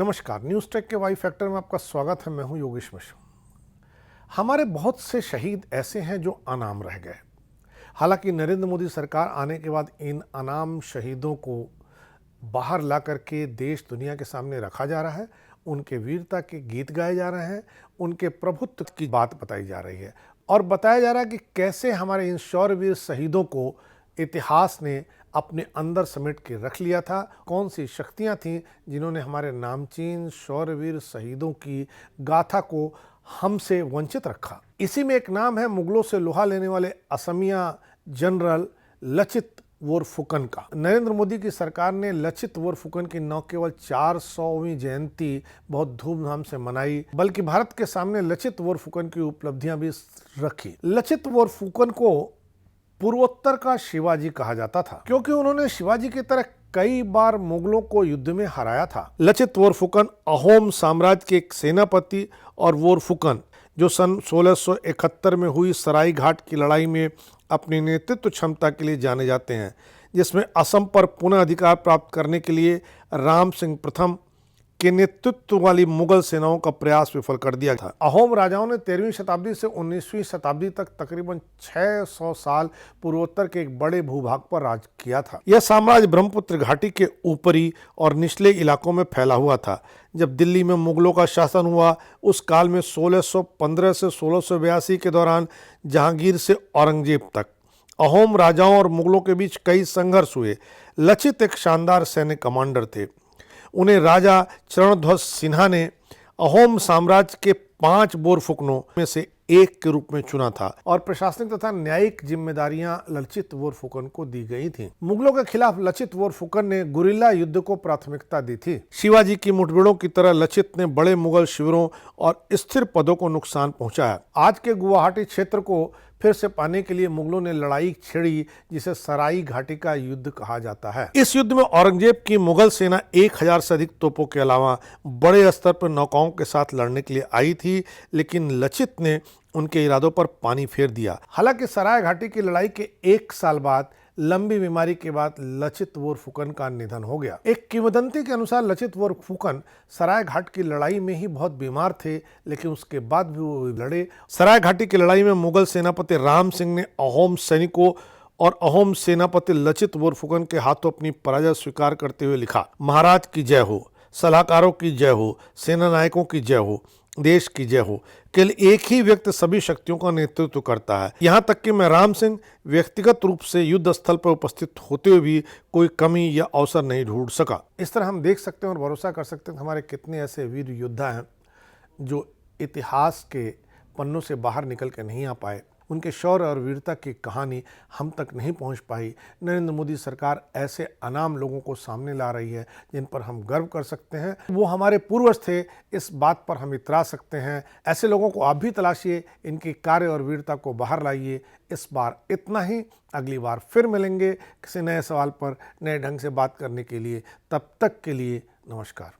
नमस्कार, news take के Y factor में आपका स्वागत है। मैं हूं योगेश मिश्रा। हमारे बहुत से शहीद ऐसे हैं जो अनाम रह गए। हालांकि नरेंद्र मोदी सरकार आने के बाद इन अनाम शहीदों को बाहर ला करके देश दुनिया के सामने रखा जा रहा है। उनके वीरता के गीत गाए जा रहे हैं, उनके प्रभुत्व की बात बताई जा रही है और बताया जा रहा है कि कैसे हमारे इन शौर्यवीर शहीदों को इतिहास ने अपने अंदर समेट के रख लिया था। कौन सी शक्तियां थीं जिन्होंने हमारे नामचीन शौर्यवीर शहीदों की गाथा को हमसे वंचित रखा। इसी में एक नाम है मुगलों से लोहा लेने वाले असमिया जनरल लचित बोरफुकन का। नरेंद्र मोदी की सरकार ने लचित बोरफुकन की न केवल 400वीं जयंती बहुत धूमधाम से मनाई, बल्कि भारत के सामने लचित बोरफुकन की उपलब्धियां भी रखी। लचित बोरफुकन को पूर्वोत्तर का शिवाजी कहा जाता था, क्योंकि उन्होंने शिवाजी की तरह कई बार मुगलों को युद्ध में हराया था। लचित बोरफुकन अहोम साम्राज्य के एक सेनापति और बोरफुकन जो सन 1671 में हुई सराय घाट की लड़ाई में अपनी नेतृत्व क्षमता के लिए जाने जाते हैं, जिसमें असम पर पुनः अधिकार प्राप्त करने के लिए राम सिंह प्रथम के नेतृत्व वाली मुगल सेनाओं का प्रयास विफल कर दिया था। अहोम राजाओं ने 13वीं शताब्दी से 19वीं शताब्दी तक तकरीबन 600 साल पूर्वोत्तर के एक बड़े भूभाग पर राज किया था। यह साम्राज्य ब्रह्मपुत्र घाटी के ऊपरी और निचले इलाकों में फैला हुआ था। जब दिल्ली में मुगलों का शासन हुआ, उस काल में 1615 से 1682 के दौरान जहांगीर से औरंगजेब तक अहोम राजाओं और मुगलों के बीच कई संघर्ष हुए। लचित एक शानदार सैन्य कमांडर थे। उन्हें राजा चरणध्वज सिन्हा ने अहोम साम्राज्य के 5 बोरफुकनों में से एक के रूप में चुना था और प्रशासनिक तथा न्यायिक जिम्मेदारियां लचित बोरफुकन को दी गई थीं। मुगलों के खिलाफ लचित बोरफुकन ने गुरिल्ला युद्ध को प्राथमिकता दी थी। शिवाजी की मुठभेड़ों की तरह लचित ने बड़े मुगल शिविरों और स्थिर पदों को नुकसान पहुंचाया। आज के गुवाहाटी क्षेत्र को फिर से पाने के लिए मुगलों ने लड़ाई छेड़ी, जिसे सराई घाटी का युद्ध कहा जाता है। इस युद्ध में औरंगजेब की मुगल सेना 1000 से अधिक तोपों के अलावा बड़े स्तर पर नौकाओं के साथ लड़ने के लिए आई थी, लेकिन लचित ने उनके इरादों पर पानी फेर दिया। हालांकि सराय घाटी की लड़ाई के 1 साल बाद लंबी बीमारी के बाद लचित बोरफुकन का निधन हो गया। एक किंवदंती के अनुसार लचित बोरफुकन सराय घाट की लड़ाई में ही बहुत बीमार थे, लेकिन उसके बाद भी वो लड़े। सराय घाटी की लड़ाई में मुगल सेनापति राम सिंह ने अहोम सैनिकों और अहोम सेनापति लचित बोरफुकन के हाथों अपनी पराजय स्वीकार करते हुए लिखा, महाराज की जय हो, सलाहकारों की जय हो, सेना नायकों की जय हो, देश की जय हो। केवल एक ही व्यक्ति सभी शक्तियों का नेतृत्व करता है। यहाँ तक कि मैं राम सिंह व्यक्तिगत रूप से युद्ध स्थल पर उपस्थित होते हुए भी कोई कमी या अवसर नहीं ढूंढ सका। इस तरह हम देख सकते हैं और भरोसा कर सकते हैं कि हमारे कितने ऐसे वीर योद्धा हैं जो इतिहास के पन्नों से बाहर निकल के नहीं आ पाए। उनके शौर्य और वीरता की कहानी हम तक नहीं पहुंच पाई। नरेंद्र मोदी सरकार ऐसे अनाम लोगों को सामने ला रही है जिन पर हम गर्व कर सकते हैं। वो हमारे पूर्वज थे, इस बात पर हम इतरा सकते हैं। ऐसे लोगों को आप भी तलाशिए, इनकी कार्य और वीरता को बाहर लाइए। इस बार इतना ही। अगली बार फिर मिलेंगे किसी नए सवाल पर नए ढंग से बात करने के लिए। तब तक के लिए नमस्कार।